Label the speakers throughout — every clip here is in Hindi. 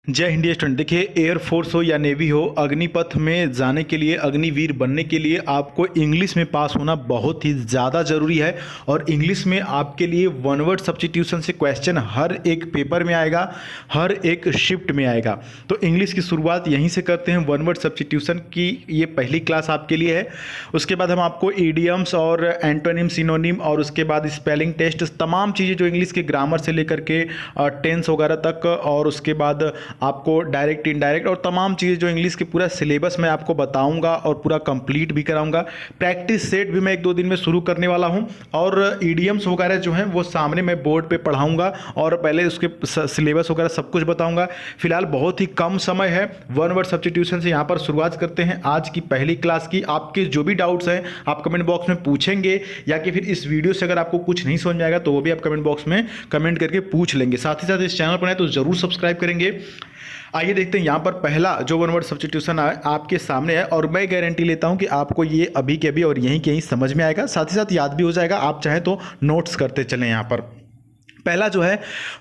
Speaker 1: जय हिंद स्टूडेंट। देखिए, एयरफोर्स हो या नेवी हो, अग्निपथ में जाने के लिए, अग्निवीर बनने के लिए आपको इंग्लिश में पास होना बहुत ही ज़्यादा ज़रूरी है। और इंग्लिश में आपके लिए वन वर्ड सब्स्टिट्यूशन से क्वेश्चन हर एक पेपर में आएगा, हर एक शिफ्ट में आएगा। तो इंग्लिश की शुरुआत यहीं से करते हैं। वन वर्ड सब्स्टिट्यूशन की ये पहली क्लास आपके लिए है। उसके बाद हम आपको ईडियम्स और एंटोनिम, सिनोनिम और उसके बाद स्पेलिंग टेस्ट, तमाम चीज़ें जो इंग्लिश के ग्रामर से लेकर के टेंस वगैरह तक, और उसके बाद आपको डायरेक्ट, इनडायरेक्ट और तमाम चीज़ें जो इंग्लिश के पूरा सिलेबस मैं आपको बताऊंगा और पूरा कंप्लीट भी कराऊंगा। प्रैक्टिस सेट भी मैं 1-2 दिन में शुरू करने वाला हूं, और ईडियम्स वगैरह जो हैं वो सामने मैं बोर्ड पे पढ़ाऊंगा और पहले उसके सिलेबस वगैरह सब कुछ बताऊंगा। फिलहाल बहुत ही कम समय है। वन वर्ड सब्स्टिट्यूशन से यहाँ पर शुरुआत करते हैं आज की पहली क्लास की। आपके जो भी डाउट्स हैं आप कमेंट बॉक्स में पूछेंगे, या कि फिर इस वीडियो से अगर आपको कुछ नहीं समझ में आएगा तो वो भी आप कमेंट बॉक्स में कमेंट करके पूछ लेंगे। साथ ही साथ इस चैनल पर नए तो जरूर सब्सक्राइब करेंगे। आइए देखते हैं यहाँ पर पहला जो वन वर्ड सब्स्टिट्यूशन आपके सामने है, और मैं गारंटी लेता हूँ कि आपको ये अभी के अभी और यहीं के यहीं समझ में आएगा, साथ ही साथ याद भी हो जाएगा। आप चाहें तो नोट्स करते चलें। यहाँ पर पहला जो है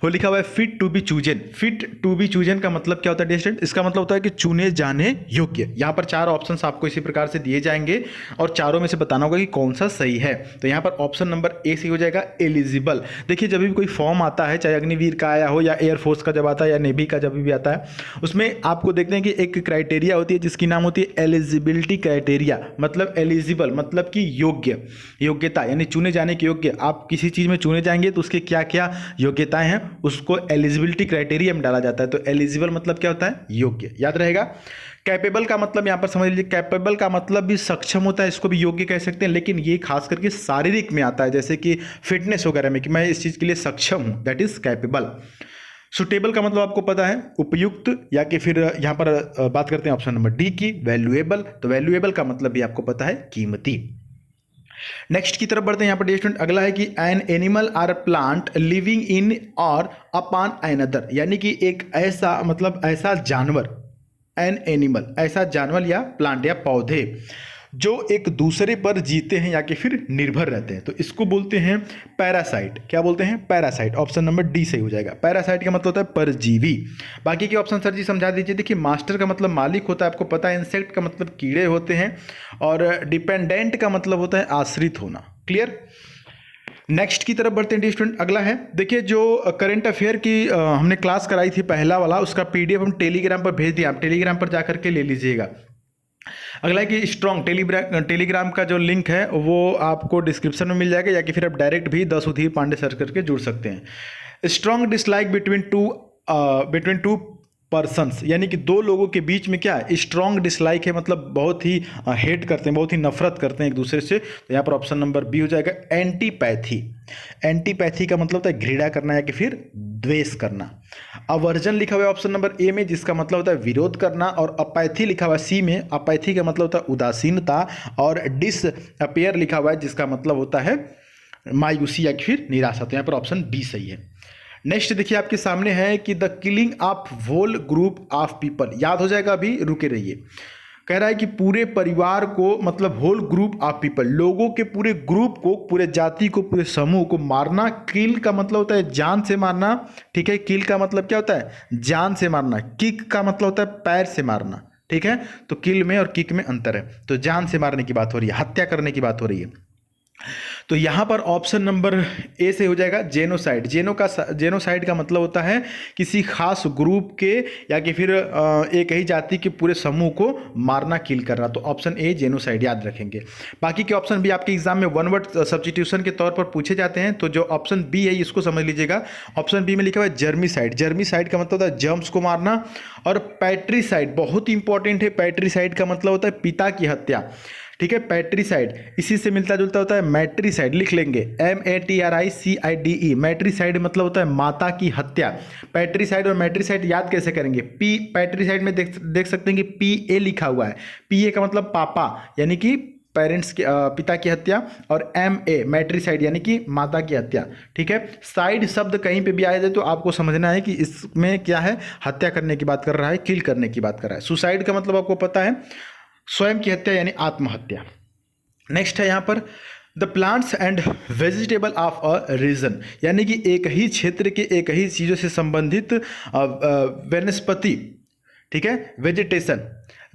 Speaker 1: वो लिखा हुआ है fit to be chosen. Fit to be chosen का मतलब क्या होता है स्टूडेंट? इसका मतलब होता है कि चुने जाने योग्य। यहाँ पर 4 ऑप्शंस आपको इसी प्रकार से दिए जाएंगे और चारों में से बताना होगा कि कौन सा सही है। तो यहाँ पर ऑप्शन नंबर ए सही हो जाएगा, एलिजिबल। देखिए, जब भी कोई फॉर्म आता है, चाहे अग्निवीर का आया हो या एयरफोर्स का जब आता है या नेवी का जब भी आता है, उसमें आपको देखते हैं कि एक क्राइटेरिया होती है जिसकी नाम होती है एलिजिबिलिटी क्राइटेरिया। मतलब एलिजिबल मतलब कि योग्य, योग्यता यानी चुने जाने के योग्य। आप किसी चीज़ में चुने जाएंगे तो उसके क्या क्या योग्यताएं हैं उसको एलिजिबिलिटी क्राइटेरिया में डाला जाता है। तो एलिजिबल मतलब क्या होता है? योग्य। याद रहेगा। कैपेबल का मतलब यहां पर समझ लीजिए, कैपेबल का मतलब भी सक्षम होता है, इसको भी योग्य कह सकते हैं, लेकिन ये खास करके शारीरिक में आता है, जैसे कि फिटनेस वगैरह में, कि मैं इस चीज के लिए सक्षम हूं, दैट इज कैपेबल। सुटेबल का मतलब आपको पता है, उपयुक्त, या कि फिर यहां पर बात करते हैं ऑप्शन नंबर डी की, वैल्यूएबल। तो वैल्यूएबल का मतलब भी आपको पता है, कीमती। नेक्स्ट की तरफ बढ़ते हैं। यहाँ पर स्टूडेंट अगला है कि an animal or plant living in और अपॉन अनदर, यानी कि एक ऐसा, मतलब ऐसा जानवर, एन एनिमल ऐसा जानवर या प्लांट या पौधे जो एक दूसरे पर जीते हैं या कि फिर निर्भर रहते हैं, तो इसको बोलते हैं पैरासाइट। क्या बोलते हैं? पैरासाइट। ऑप्शन नंबर डी सही हो जाएगा। पैरासाइट का मतलब होता है परजीवी। बाकी के ऑप्शन सर जी समझा दीजिए। देखिए, मास्टर का मतलब मालिक होता है, आपको पता है। इंसेक्ट का मतलब कीड़े होते हैं, और डिपेंडेंट का मतलब होता है आश्रित होना। क्लियर। नेक्स्ट की तरफ बढ़ते हैं स्टूडेंट। अगला है, देखिए, जो करंट अफेयर की हमने क्लास कराई थी पहला वाला, उसका पीडीएफ हम टेलीग्राम पर भेज दिया। आप टेलीग्राम पर जाकर के ले लीजिएगा। अगला है कि स्ट्रॉन्ग टेलीग्राम का जो लिंक है वो आपको डिस्क्रिप्शन में मिल जाएगा, या कि फिर आप डायरेक्ट भी 10 सुधीर पांडे सर्च करके जुड़ सकते हैं। Strong dislike between two persons, यानी कि दो लोगों के बीच में क्या है? स्ट्रॉन्ग डिसलाइक है, मतलब बहुत ही हेट करते हैं, बहुत ही नफरत करते हैं एक दूसरे से। तो यहाँ पर ऑप्शन नंबर बी हो जाएगा, एंटीपैथी। एंटीपैथी का मतलब होता है घृणा करना या कि फिर द्वेष करना। अवर्जन लिखा हुआ है ऑप्शन नंबर ए में, जिसका मतलब होता है विरोध करना, और अपैथी लिखा हुआ है सी में। अपैथी का मतलब होता है उदासीनता, और डिसअपियर लिखा हुआ है जिसका मतलब होता है मायूसी या फिर निराशा। तो यहाँ पर ऑप्शन बी सही है। नेक्स्ट देखिए आपके सामने है कि the killing of whole group of people. याद हो जाएगा, अभी रुके रहिए। कह रहा है कि पूरे परिवार को, मतलब होल ग्रुप ऑफ पीपल, लोगों के पूरे ग्रुप को, पूरे जाति को, पूरे समूह को मारना। किल का मतलब होता है जान से मारना। ठीक है, किल का मतलब क्या होता है? जान से मारना। किक का मतलब होता है पैर से मारना। ठीक है, तो किल में और किक में अंतर है। तो जान से मारने की बात हो रही है, हत्या करने की बात हो रही है। तो यहां पर ऑप्शन नंबर ए से हो जाएगा, जेनोसाइड। जेनोसाइड का मतलब होता है किसी खास ग्रुप के या कि फिर एक ही जाति के पूरे समूह को मारना, किल करना। तो ऑप्शन ए जेनोसाइड याद रखेंगे। बाकी के ऑप्शन भी आपके एग्जाम में वन वर्ड सब्स्टिट्यूशन के तौर पर पूछे जाते हैं। तो जो ऑप्शन बी है इसको समझ लीजिएगा। ऑप्शन बी में लिखा हुआ है जर्मीसाइड। जर्मीसाइड का मतलब होता है जर्म्स को मारना। और पैट्रीसाइड बहुत इंपॉर्टेंट है। पैट्रीसाइड का मतलब होता है पिता की हत्या। ठीक है, पैट्रीसाइड इसी से मिलता जुलता होता है मैट्रीसाइड। लिख लेंगे MATRICIDE। मैट्रीसाइड मतलब होता है माता की हत्या। पैट्रीसाइड और मैट्रीसाइड याद कैसे करेंगे? पी, पैट्रीसाइड में देख सकते हैं कि PA लिखा हुआ है। PA का मतलब पापा, यानी कि पेरेंट्स की, पिता की हत्या। और MA मैट्रीसाइड यानी कि माता की हत्या। ठीक है, साइड शब्द कहीं पे भी आया जाए तो आपको समझना है कि इसमें क्या है, हत्या करने की बात कर रहा है, किल करने की बात कर रहा है। सुसाइड का मतलब आपको पता है स्वयं की हत्या यानी आत्महत्या। नेक्स्ट है यहाँ पर the plants and vegetable of a region, यानी कि एक ही क्षेत्र के एक ही चीज़ों से संबंधित वनस्पति, ठीक है। वेजिटेशन,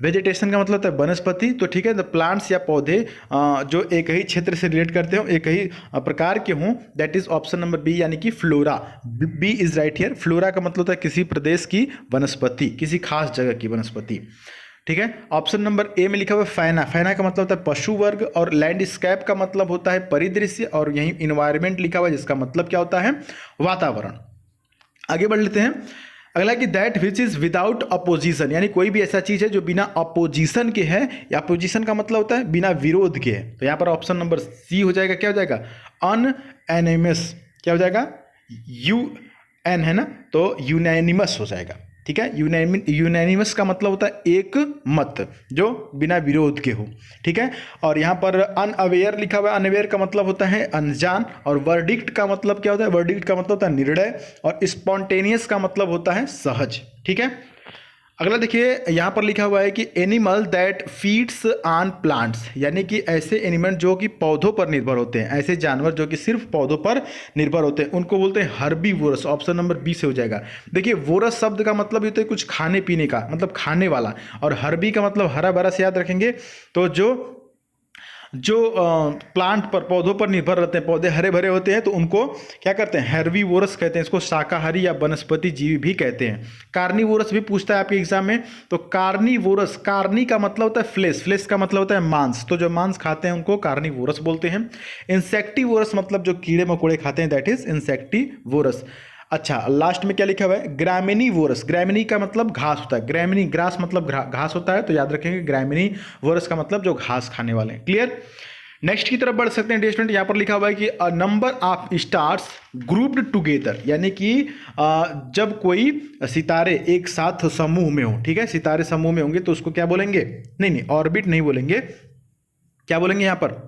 Speaker 1: वेजिटेशन का मतलब होता है वनस्पति, तो ठीक है। द प्लांट्स या पौधे जो एक ही क्षेत्र से रिलेट करते हो, एक ही प्रकार के हों, that is option number B, यानी कि flora. B is right here. Flora का मतलब होता है किसी प्रदेश की वनस्पति, किसी खास जगह की वनस्पति, ठीक है। ऑप्शन नंबर ए में लिखा हुआ है फैना। फैना का मतलब होता है पशु वर्ग, और लैंडस्केप का मतलब होता है परिदृश्य, और यहीं इन्वायरमेंट लिखा हुआ है जिसका मतलब क्या होता है, वातावरण। आगे बढ़ लेते हैं। अगला कि that which is without opposition, यानी कोई भी ऐसा चीज है जो बिना अपोजिशन के है, या अपोजिशन का मतलब होता है बिना विरोध के है। तो यहाँ पर ऑप्शन नंबर सी हो जाएगा, क्या हो जाएगा, अनएनिमस, क्या हो जाएगा, यू एन है ना, तो यूनैनिमस हो जाएगा, ठीक है। यूनैनिमस का मतलब होता है एक मत, जो बिना विरोध के हो, ठीक है। और यहाँ पर अनअवेयर लिखा हुआ है। अनअवेयर का मतलब होता है अनजान, और वर्डिक्ट का मतलब क्या होता है, वर्डिक्ट का मतलब होता है निर्णय, और स्पॉन्टेनियस का मतलब होता है सहज, ठीक है। अगला देखिए, यहाँ पर लिखा हुआ है कि animal that feeds on plants, यानी कि ऐसे एनिमल जो कि पौधों पर निर्भर होते हैं, ऐसे जानवर जो कि सिर्फ पौधों पर निर्भर होते हैं, उनको बोलते हैं हर्बीवोरस। ऑप्शन नंबर बी से हो जाएगा। देखिए, वोरस शब्द का मतलब होता है कुछ खाने पीने का, मतलब खाने वाला, और हर्बी का मतलब हरा भरा से याद रखेंगे। तो जो प्लांट पर, पौधों पर निर्भर रहते हैं, पौधे हरे भरे होते हैं, तो उनको क्या करते हैं, हेर्बीवोरस कहते हैं। इसको शाकाहारी या वनस्पति जीवी भी कहते हैं। कार्निवोरस भी पूछता है आपके एग्जाम में, तो कार्निवोरस, कार्नी का मतलब होता है फ्लेश, फ्लेश का मतलब होता है मांस, तो जो मांस खाते हैं उनको कार्निवोरस बोलते हैं। इंसेक्टिवोरस मतलब जो कीड़े मकोड़े खाते हैं, दैट इज इंसेक्टिवोरस। अच्छा, लास्ट में क्या लिखा हुआ है, ग्रामिनीवोरस। ग्रामिनी का मतलब घास होता है, ग्रामिनी ग्रास मतलब घास होता है, तो याद रखेंगे ग्रामिनीवोरस का मतलब जो घास खाने वाले हैं। क्लियर। नेक्स्ट की तरफ बढ़ सकते हैं स्टूडेंट। यहाँ पर लिखा हुआ है कि a number of stars grouped together, यानी कि जब कोई सितारे एक साथ समूह में हो, ठीक है, सितारे समूह में होंगे तो उसको क्या बोलेंगे, नहीं ऑर्बिट नहीं बोलेंगे, क्या बोलेंगे यहाँ पर,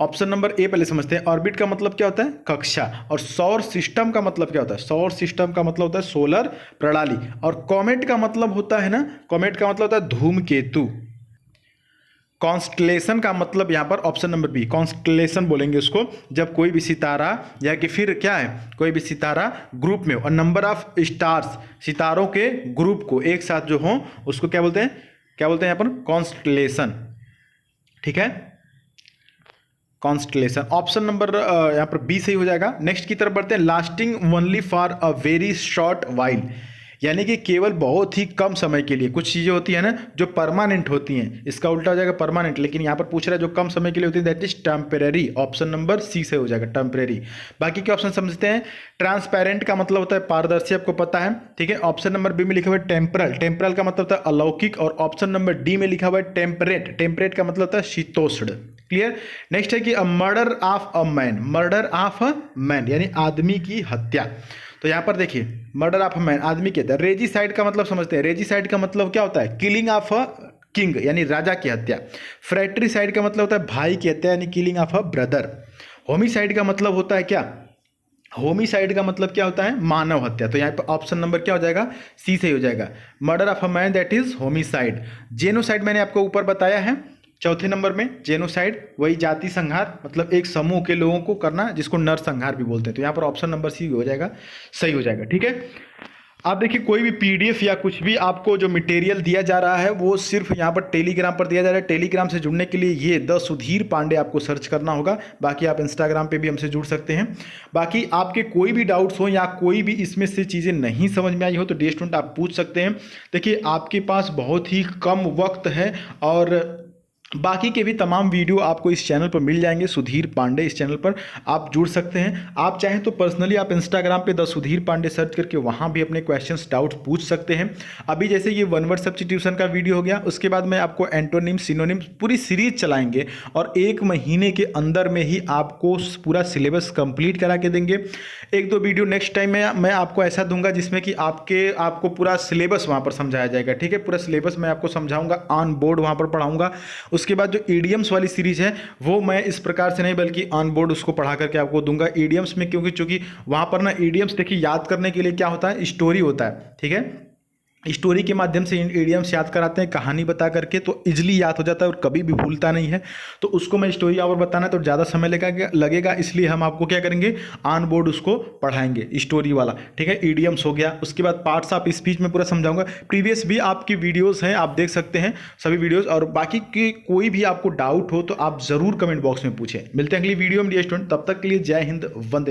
Speaker 1: ऑप्शन नंबर ए पहले समझते हैं। ऑर्बिट का मतलब क्या होता है, कक्षा, और सौर सिस्टम का मतलब क्या होता है, सौर सिस्टम का मतलब होता है सोलर प्रणाली, और कॉमेट का मतलब होता है ना, कॉमेट का मतलब होता है धूमकेतु। कॉन्स्टलेशन का मतलब यहाँ पर ऑप्शन नंबर बी, कॉन्स्टलेशन बोलेंगे उसको, जब कोई भी सितारा या कि फिर क्या है, कोई भी सितारा ग्रुप में हो, और नंबर ऑफ स्टार्स, सितारों के ग्रुप को एक साथ जो हो उसको क्या बोलते हैं, क्या बोलते हैं यहाँ पर, कॉन्स्टलेशन, ठीक है, कॉन्स्टलेशन। ऑप्शन नंबर यहाँ पर बी सही हो जाएगा। नेक्स्ट की तरफ बढ़ते हैं। Lasting only for a very short while, यानी कि केवल बहुत ही कम समय के लिए। कुछ चीज़ें होती हैं ना जो परमानेंट होती हैं, इसका उल्टा हो जाएगा परमानेंट, लेकिन यहाँ पर पूछ रहा है जो कम समय के लिए होती है, that is temporary. Option number C से हो जाएगा, टेम्परेरी। बाकी के ऑप्शन समझते हैं। ट्रांसपेरेंट का मतलब होता है पारदर्शी, आपको पता है, ठीक है। ऑप्शन नंबर बी में लिखा हुआ है टेम्परल, टेम्परल का मतलब होता है अलौकिक, और ऑप्शन नंबर डी में लिखा हुआ है टेम्परेट, टेम्परेट का मतलब होता है शीतोष्ण। क्लियर। नेक्स्ट है कि a murder of a man, murder of a man यानी आदमी की हत्या। तो यहाँ पर देखिए, मर्डर ऑफ अ मैन, आदमी के हत्या। रेजिसाइड का मतलब समझते हैं। रेजिसाइड का मतलब क्या होता है, किलिंग ऑफ अ किंग यानी राजा की हत्या। फ्रैट्रिसाइड का मतलब होता है भाई की हत्या यानी killing of a brother. Homicide का मतलब होता है क्या, होमिसाइड का मतलब क्या होता है, मानव हत्या। तो यहाँ पर ऑप्शन नंबर क्या हो जाएगा, सी से हो जाएगा। Murder of a man that is homicide. Genocide मैंने आपको ऊपर बताया है चौथे नंबर में। जेनोसाइड वही जाति संहार, मतलब एक समूह के लोगों को करना, जिसको नरसंहार भी बोलते हैं। तो यहाँ पर ऑप्शन नंबर सी हो जाएगा, सही हो जाएगा, ठीक है। आप देखिए, कोई भी पीडीएफ या कुछ भी आपको जो मटेरियल दिया जा रहा है वो सिर्फ यहाँ पर टेलीग्राम पर दिया जा रहा है। टेलीग्राम से जुड़ने के लिए ये द सुधीर पांडे आपको सर्च करना होगा। बाकी आप इंस्टाग्राम पे भी हमसे जुड़ सकते हैं। बाकी आपके कोई भी डाउट्स हो या कोई भी इसमें से चीज़ें नहीं समझ में आई हो तो डियर स्टूडेंट आप पूछ सकते हैं। देखिए, आपके पास बहुत ही कम वक्त है, और बाकी के भी तमाम वीडियो आपको इस चैनल पर मिल जाएंगे, सुधीर पांडे इस चैनल पर आप जुड़ सकते हैं। आप चाहें तो पर्सनली आप इंस्टाग्राम पे द सुधीर पांडे सर्च करके वहाँ भी अपने क्वेश्चंस डाउट्स पूछ सकते हैं। अभी जैसे ये वन वर्ड सब्स्टिट्यूशन का वीडियो हो गया, उसके बाद मैं आपको एंटोनिम सिनोनिम पूरी सीरीज चलाएंगे, और 1 महीने के अंदर में ही आपको पूरा सिलेबस कंप्लीट करा के देंगे। 1-2 वीडियो नेक्स्ट टाइम में मैं आपको ऐसा दूंगा जिसमें कि आपको पूरा सिलेबस वहाँ पर समझाया जाएगा, ठीक है। पूरा सिलेबस मैं आपको समझाऊंगा, ऑन बोर्ड वहाँ पर पढ़ाऊंगा। उसके बाद जो ईडियम्स वाली सीरीज है वो मैं इस प्रकार से नहीं बल्कि ऑन बोर्ड उसको पढ़ा करके आपको दूंगा ईडियम्स में, क्योंकि वहाँ पर ना ईडियम्स देखिए याद करने के लिए क्या होता है, स्टोरी होता है, ठीक है। स्टोरी के माध्यम से इडियम्स याद कराते हैं, कहानी बता करके, तो इजीली याद हो जाता है और कभी भी भूलता नहीं है। तो उसको मैं स्टोरी और बताना तो ज़्यादा समय लगेगा, इसलिए हम आपको क्या करेंगे, ऑन बोर्ड उसको पढ़ाएंगे स्टोरी वाला, ठीक है। इडियम्स हो गया, उसके बाद पार्ट्स ऑफ स्पीच में पूरा समझाऊंगा। प्रीवियस भी आपकी वीडियोज़ हैं, आप देख सकते हैं सभी वीडियोज़, और बाकी की कोई भी आपको डाउट हो तो आप ज़रूर कमेंट बॉक्स में पूछें। मिलते हैं अगली वीडियो में डियर स्टूडेंट, तब तक के लिए जय हिंद, वंदे।